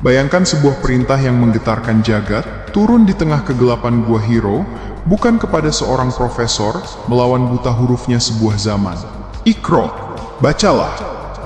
Bayangkan sebuah perintah yang menggetarkan jagat, turun di tengah kegelapan Gua Hiro, bukan kepada seorang profesor, melawan buta hurufnya sebuah zaman. Iqra, bacalah.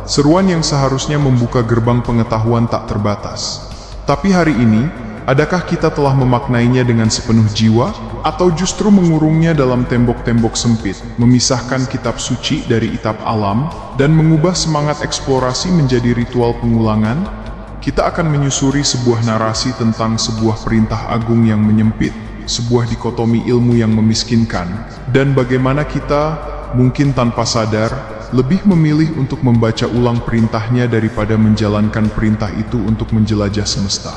Seruan yang seharusnya membuka gerbang pengetahuan tak terbatas. Tapi hari ini, adakah kita telah memaknainya dengan sepenuh jiwa, atau justru mengurungnya dalam tembok-tembok sempit, memisahkan kitab suci dari kitab alam, dan mengubah semangat eksplorasi menjadi ritual pengulangan? Kita akan menyusuri sebuah narasi tentang sebuah perintah agung yang menyempit, sebuah dikotomi ilmu yang memiskinkan, dan bagaimana kita, mungkin tanpa sadar, lebih memilih untuk membaca ulang perintahnya daripada menjalankan perintah itu untuk menjelajah semesta.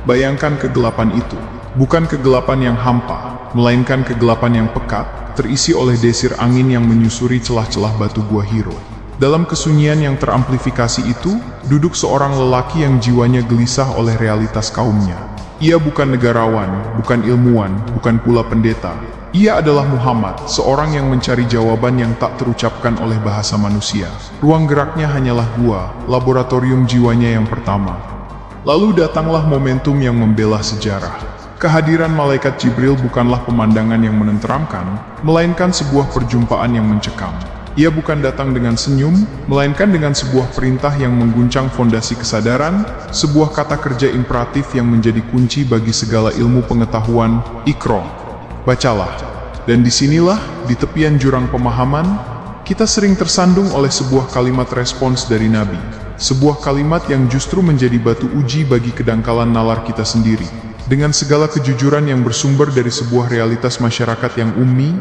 Bayangkan kegelapan itu, bukan kegelapan yang hampa, melainkan kegelapan yang pekat, terisi oleh desir angin yang menyusuri celah-celah batu Gua Hiro. Dalam kesunyian yang teramplifikasi itu, duduk seorang lelaki yang jiwanya gelisah oleh realitas kaumnya. Ia bukan negarawan, bukan ilmuwan, bukan pula pendeta. Ia adalah Muhammad, seorang yang mencari jawaban yang tak terucapkan oleh bahasa manusia. Ruang geraknya hanyalah gua, laboratorium jiwanya yang pertama. Lalu datanglah momentum yang membela sejarah. Kehadiran malaikat Jibril bukanlah pemandangan yang menenteramkan, melainkan sebuah perjumpaan yang mencekam. Ia bukan datang dengan senyum, melainkan dengan sebuah perintah yang mengguncang fondasi kesadaran, sebuah kata kerja imperatif yang menjadi kunci bagi segala ilmu pengetahuan. Iqra, bacalah. Dan disinilah, di tepian jurang pemahaman, kita sering tersandung oleh sebuah kalimat respons dari Nabi. Sebuah kalimat yang justru menjadi batu uji bagi kedangkalan nalar kita sendiri. Dengan segala kejujuran yang bersumber dari sebuah realitas masyarakat yang ummi,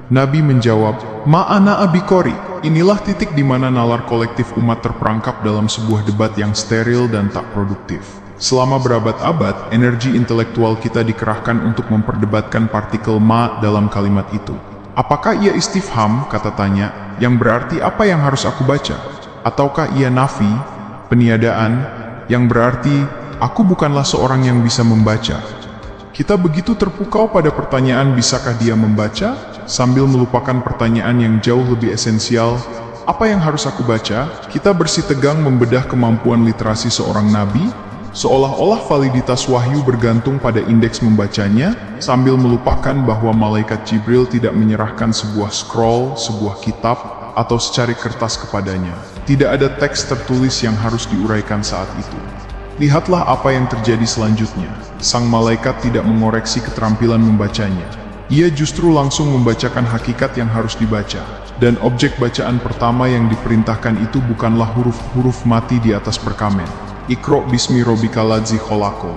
Nabi menjawab, "Ma'ana abikori." Inilah titik di mana nalar kolektif umat terperangkap dalam sebuah debat yang steril dan tak produktif. Selama berabad-abad, energi intelektual kita dikerahkan untuk memperdebatkan partikel ma dalam kalimat itu. Apakah ia istifham, kata tanya, yang berarti apa yang harus aku baca? Ataukah ia nafi, peniadaan, yang berarti aku bukanlah seorang yang bisa membaca? Kita begitu terpukau pada pertanyaan bisakah dia membaca, sambil melupakan pertanyaan yang jauh lebih esensial, apa yang harus aku baca? Kita bersitegang membedah kemampuan literasi seorang nabi, seolah-olah validitas wahyu bergantung pada indeks membacanya, sambil melupakan bahwa malaikat Jibril tidak menyerahkan sebuah scroll, sebuah kitab, atau secari kertas kepadanya. Tidak ada teks tertulis yang harus diuraikan saat itu. Lihatlah apa yang terjadi selanjutnya. Sang malaikat tidak mengoreksi keterampilan membacanya. Ia justru langsung membacakan hakikat yang harus dibaca. Dan objek bacaan pertama yang diperintahkan itu bukanlah huruf-huruf mati di atas perkamen. Iqra bismi rabbikal ladzi khalaq.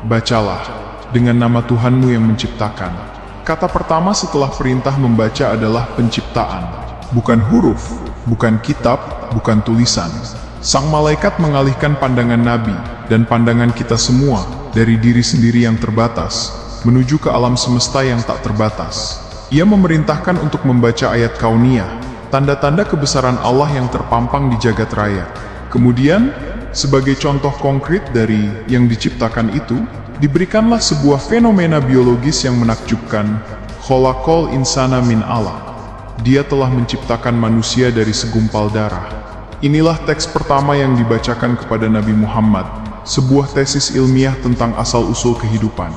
Bacalah, dengan nama Tuhanmu yang menciptakan. Kata pertama setelah perintah membaca adalah penciptaan. Bukan huruf, bukan kitab, bukan tulisan. Sang malaikat mengalihkan pandangan Nabi, dan pandangan kita semua, dari diri sendiri yang terbatas, menuju ke alam semesta yang tak terbatas. Ia memerintahkan untuk membaca ayat kauniyah, tanda-tanda kebesaran Allah yang terpampang di jagat raya. Kemudian, sebagai contoh konkret dari yang diciptakan itu, diberikanlah sebuah fenomena biologis yang menakjubkan, khalaqal insana min alaq. Dia telah menciptakan manusia dari segumpal darah. Inilah teks pertama yang dibacakan kepada Nabi Muhammad, sebuah tesis ilmiah tentang asal-usul kehidupan.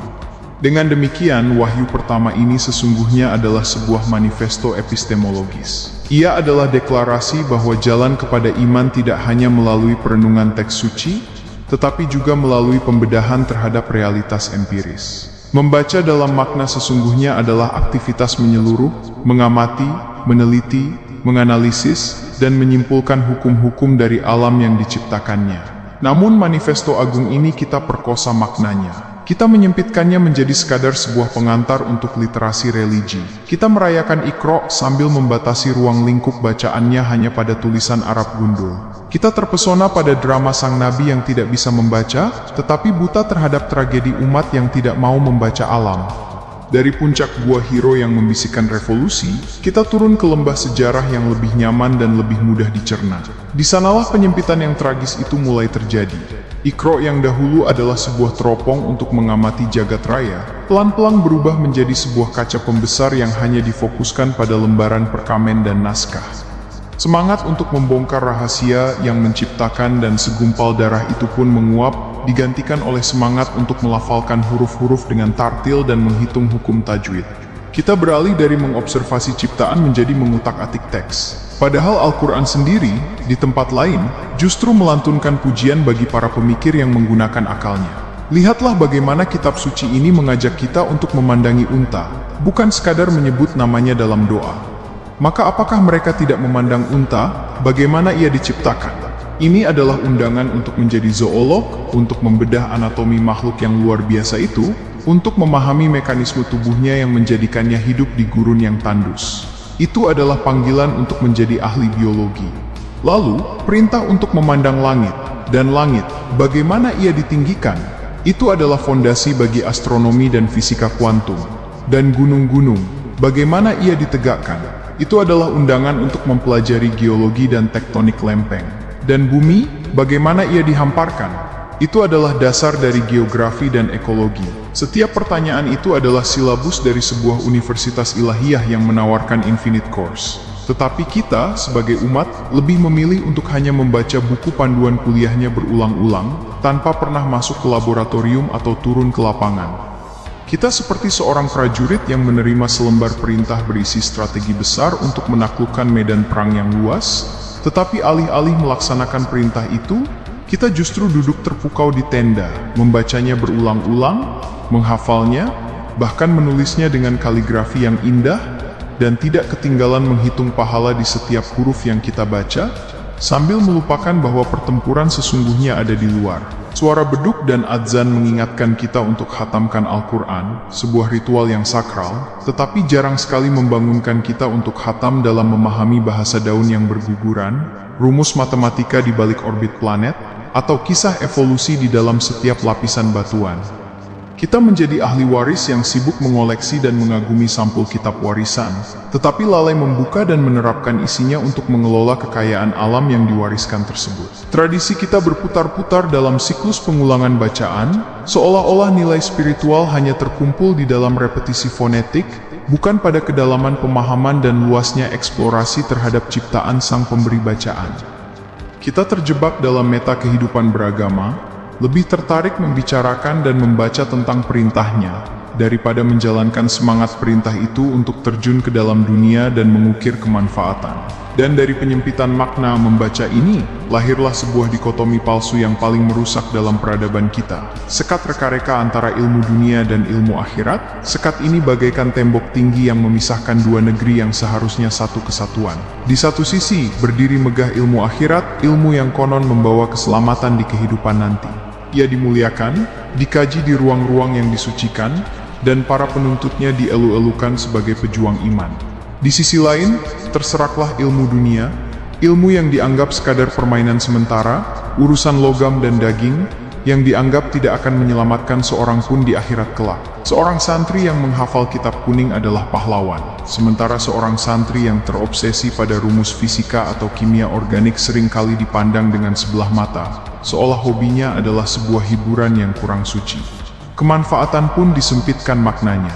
Dengan demikian, wahyu pertama ini sesungguhnya adalah sebuah manifesto epistemologis. Ia adalah deklarasi bahwa jalan kepada iman tidak hanya melalui perenungan teks suci, tetapi juga melalui pembedahan terhadap realitas empiris. Membaca dalam makna sesungguhnya adalah aktivitas menyeluruh, mengamati, meneliti, menganalisis, dan menyimpulkan hukum-hukum dari alam yang diciptakannya. Namun manifesto agung ini kita perkosa maknanya. Kita menyempitkannya menjadi sekadar sebuah pengantar untuk literasi religi. Kita merayakan Iqra sambil membatasi ruang lingkup bacaannya hanya pada tulisan Arab gundul. Kita terpesona pada drama sang nabi yang tidak bisa membaca, tetapi buta terhadap tragedi umat yang tidak mau membaca alam. Dari puncak Gua Hiro yang membisikkan revolusi, kita turun ke lembah sejarah yang lebih nyaman dan lebih mudah dicerna. Di sanalah penyempitan yang tragis itu mulai terjadi. Iqra yang dahulu adalah sebuah teropong untuk mengamati jagat raya, pelan-pelan berubah menjadi sebuah kaca pembesar yang hanya difokuskan pada lembaran perkamen dan naskah. Semangat untuk membongkar rahasia yang menciptakan dan segumpal darah itu pun menguap, digantikan oleh semangat untuk melafalkan huruf-huruf dengan tartil dan menghitung hukum tajwid. Kita beralih dari mengobservasi ciptaan menjadi mengutak-atik teks. Padahal Al-Quran sendiri, di tempat lain, justru melantunkan pujian bagi para pemikir yang menggunakan akalnya. Lihatlah bagaimana kitab suci ini mengajak kita untuk memandangi unta, bukan sekadar menyebut namanya dalam doa. Maka apakah mereka tidak memandang unta, bagaimana ia diciptakan? Ini adalah undangan untuk menjadi zoolog, untuk membedah anatomi makhluk yang luar biasa itu, untuk memahami mekanisme tubuhnya yang menjadikannya hidup di gurun yang tandus. Itu adalah panggilan untuk menjadi ahli biologi. Lalu, perintah untuk memandang langit, dan langit, bagaimana ia ditinggikan? Itu adalah fondasi bagi astronomi dan fisika kuantum. Dan gunung-gunung, bagaimana ia ditegakkan? Itu adalah undangan untuk mempelajari geologi dan tektonik lempeng. Dan bumi, bagaimana ia dihamparkan? Itu adalah dasar dari geografi dan ekologi. Setiap pertanyaan itu adalah silabus dari sebuah universitas ilahiyah yang menawarkan infinite course. Tetapi kita, sebagai umat, lebih memilih untuk hanya membaca buku panduan kuliahnya berulang-ulang, tanpa pernah masuk ke laboratorium atau turun ke lapangan. Kita seperti seorang prajurit yang menerima selembar perintah berisi strategi besar untuk menaklukkan medan perang yang luas, tetapi alih-alih melaksanakan perintah itu, kita justru duduk terpukau di tenda, membacanya berulang-ulang, menghafalnya, bahkan menulisnya dengan kaligrafi yang indah, dan tidak ketinggalan menghitung pahala di setiap huruf yang kita baca, sambil melupakan bahwa pertempuran sesungguhnya ada di luar. Suara beduk dan adzan mengingatkan kita untuk khatamkan Al-Quran, sebuah ritual yang sakral, tetapi jarang sekali membangunkan kita untuk khatam dalam memahami bahasa daun yang berguguran, rumus matematika di balik orbit planet, atau kisah evolusi di dalam setiap lapisan batuan. Kita menjadi ahli waris yang sibuk mengoleksi dan mengagumi sampul kitab warisan, tetapi lalai membuka dan menerapkan isinya untuk mengelola kekayaan alam yang diwariskan tersebut. Tradisi kita berputar-putar dalam siklus pengulangan bacaan, seolah-olah nilai spiritual hanya terkumpul di dalam repetisi fonetik, bukan pada kedalaman pemahaman dan luasnya eksplorasi terhadap ciptaan sang pemberi bacaan. Kita terjebak dalam meta kehidupan beragama, lebih tertarik membicarakan dan membaca tentang perintahnya, daripada menjalankan semangat perintah itu untuk terjun ke dalam dunia dan mengukir kemanfaatan. Dan dari penyempitan makna membaca ini, lahirlah sebuah dikotomi palsu yang paling merusak dalam peradaban kita. Sekat reka-reka antara ilmu dunia dan ilmu akhirat, sekat ini bagaikan tembok tinggi yang memisahkan dua negeri yang seharusnya satu kesatuan. Di satu sisi, berdiri megah ilmu akhirat, ilmu yang konon membawa keselamatan di kehidupan nanti. Ia dimuliakan, dikaji di ruang-ruang yang disucikan, dan para penuntutnya dielu-elukan sebagai pejuang iman. Di sisi lain, terseraklah ilmu dunia, ilmu yang dianggap sekadar permainan sementara, urusan logam dan daging, yang dianggap tidak akan menyelamatkan seorang pun di akhirat kelak. Seorang santri yang menghafal kitab kuning adalah pahlawan, sementara seorang santri yang terobsesi pada rumus fisika atau kimia organik seringkali dipandang dengan sebelah mata, seolah hobinya adalah sebuah hiburan yang kurang suci. Kemanfaatan pun disempitkan maknanya.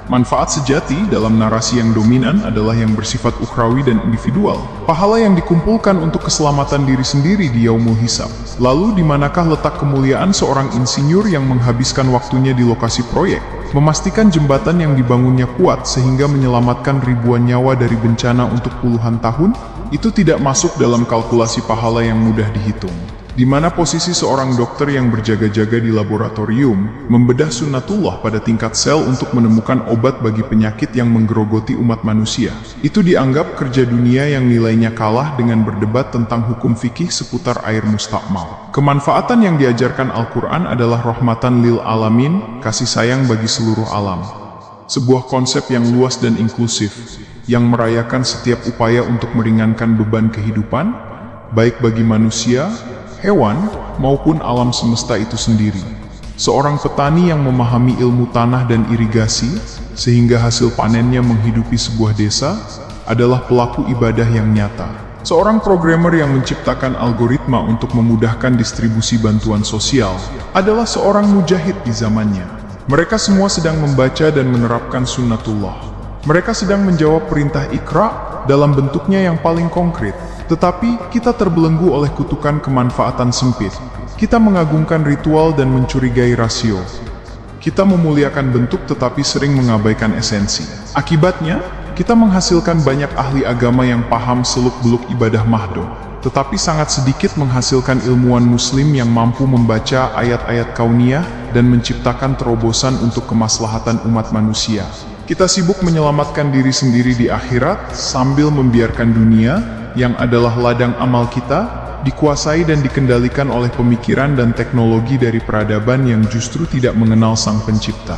Manfaat sejati dalam narasi yang dominan adalah yang bersifat ukhrawi dan individual. Pahala yang dikumpulkan untuk keselamatan diri sendiri di yaumul hisab. Lalu di manakah letak kemuliaan seorang insinyur yang menghabiskan waktunya di lokasi proyek, memastikan jembatan yang dibangunnya kuat sehingga menyelamatkan ribuan nyawa dari bencana untuk puluhan tahun? Itu tidak masuk dalam kalkulasi pahala yang mudah dihitung. Di mana posisi seorang dokter yang berjaga-jaga di laboratorium, membedah sunnatullah pada tingkat sel untuk menemukan obat bagi penyakit yang menggerogoti umat manusia. Itu dianggap kerja dunia yang nilainya kalah dengan berdebat tentang hukum fikih seputar air mustakmal. Kemanfaatan yang diajarkan Al-Quran adalah rahmatan lil alamin, kasih sayang bagi seluruh alam. Sebuah konsep yang luas dan inklusif, yang merayakan setiap upaya untuk meringankan beban kehidupan, baik bagi manusia, hewan, maupun alam semesta itu sendiri. Seorang petani yang memahami ilmu tanah dan irigasi, sehingga hasil panennya menghidupi sebuah desa, adalah pelaku ibadah yang nyata. Seorang programmer yang menciptakan algoritma untuk memudahkan distribusi bantuan sosial, adalah seorang mujahid di zamannya. Mereka semua sedang membaca dan menerapkan sunnatullah. Mereka sedang menjawab perintah Iqra dalam bentuknya yang paling konkret. Tetapi kita terbelenggu oleh kutukan kemanfaatan sempit. Kita mengagungkan ritual dan mencurigai rasio. Kita memuliakan bentuk tetapi sering mengabaikan esensi. Akibatnya, kita menghasilkan banyak ahli agama yang paham seluk-beluk ibadah mahdoh, tetapi sangat sedikit menghasilkan ilmuwan muslim yang mampu membaca ayat-ayat kauniyah dan menciptakan terobosan untuk kemaslahatan umat manusia. Kita sibuk menyelamatkan diri sendiri di akhirat sambil membiarkan dunia, yang adalah ladang amal kita, dikuasai dan dikendalikan oleh pemikiran dan teknologi dari peradaban yang justru tidak mengenal Sang Pencipta.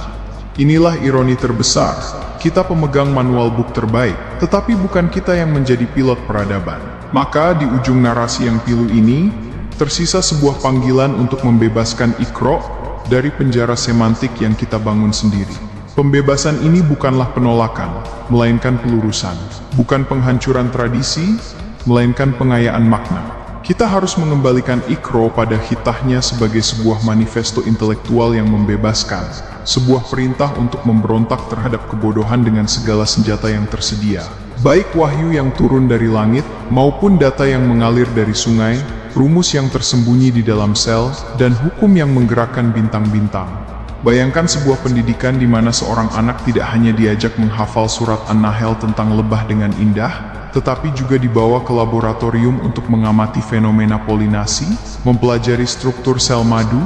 Inilah ironi terbesar. Kita pemegang manual book terbaik, tetapi bukan kita yang menjadi pilot peradaban. Maka di ujung narasi yang pilu ini, tersisa sebuah panggilan untuk membebaskan Iqra dari penjara semantik yang kita bangun sendiri. Pembebasan ini bukanlah penolakan, melainkan pelurusan. Bukan penghancuran tradisi, melainkan pengayaan makna. Kita harus mengembalikan Iqra pada hitahnya sebagai sebuah manifesto intelektual yang membebaskan, sebuah perintah untuk memberontak terhadap kebodohan dengan segala senjata yang tersedia. Baik wahyu yang turun dari langit, maupun data yang mengalir dari sungai, rumus yang tersembunyi di dalam sel, dan hukum yang menggerakkan bintang-bintang. Bayangkan sebuah pendidikan di mana seorang anak tidak hanya diajak menghafal surat An-Nahl tentang lebah dengan indah, tetapi juga dibawa ke laboratorium untuk mengamati fenomena polinasi, mempelajari struktur sel madu,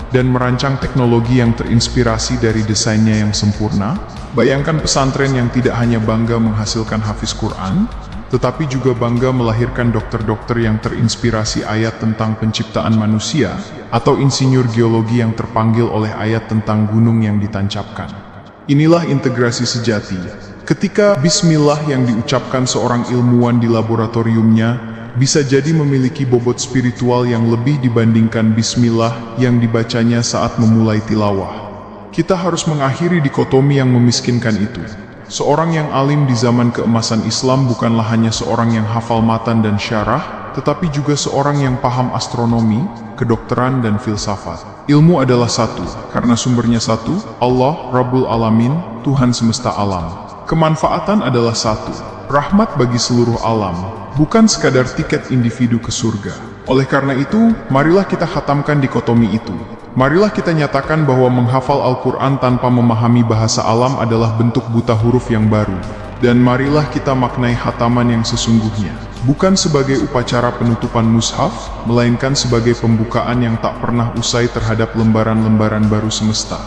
dan merancang teknologi yang terinspirasi dari desainnya yang sempurna. Bayangkan pesantren yang tidak hanya bangga menghasilkan hafiz Quran, tetapi juga bangga melahirkan dokter-dokter yang terinspirasi ayat tentang penciptaan manusia, atau insinyur geologi yang terpanggil oleh ayat tentang gunung yang ditancapkan. Inilah integrasi sejati. Ketika bismillah yang diucapkan seorang ilmuwan di laboratoriumnya bisa jadi memiliki bobot spiritual yang lebih dibandingkan bismillah yang dibacanya saat memulai tilawah. Kita harus mengakhiri dikotomi yang memiskinkan itu. Seorang yang alim di zaman keemasan Islam bukanlah hanya seorang yang hafal matan dan syarah, tetapi juga seorang yang paham astronomi, kedokteran, dan filsafat. Ilmu adalah satu, karena sumbernya satu, Allah, Rabbul Alamin, Tuhan semesta alam. Kemanfaatan adalah satu, rahmat bagi seluruh alam, bukan sekadar tiket individu ke surga. Oleh karena itu, marilah kita khatamkan dikotomi itu. Marilah kita nyatakan bahwa menghafal Al-Quran tanpa memahami bahasa alam adalah bentuk buta huruf yang baru. Dan marilah kita maknai khataman yang sesungguhnya, bukan sebagai upacara penutupan mushaf, melainkan sebagai pembukaan yang tak pernah usai terhadap lembaran-lembaran baru semesta.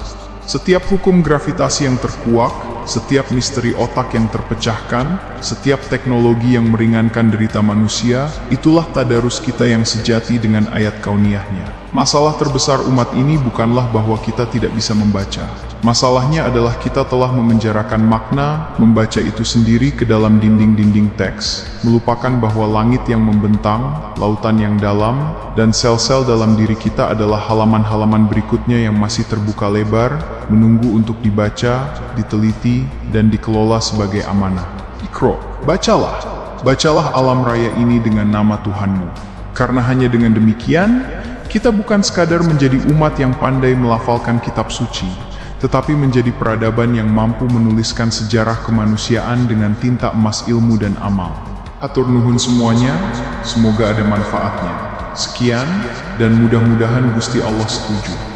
Setiap hukum gravitasi yang terkuak, setiap misteri otak yang terpecahkan, setiap teknologi yang meringankan derita manusia, itulah tadarus kita yang sejati dengan ayat kauniyahnya. Masalah terbesar umat ini bukanlah bahwa kita tidak bisa membaca. Masalahnya adalah kita telah memenjarakan makna, membaca itu sendiri ke dalam dinding-dinding teks, melupakan bahwa langit yang membentang, lautan yang dalam, dan sel-sel dalam diri kita adalah halaman-halaman berikutnya yang masih terbuka lebar, menunggu untuk dibaca, diteliti, dan dikelola sebagai amanah. Iqra, bacalah. Bacalah alam raya ini dengan nama Tuhanmu. Karena hanya dengan demikian, kita bukan sekadar menjadi umat yang pandai melafalkan kitab suci, tetapi menjadi peradaban yang mampu menuliskan sejarah kemanusiaan dengan tinta emas ilmu dan amal. Atur nuhun semuanya, semoga ada manfaatnya. Sekian, dan mudah-mudahan Gusti Allah setuju.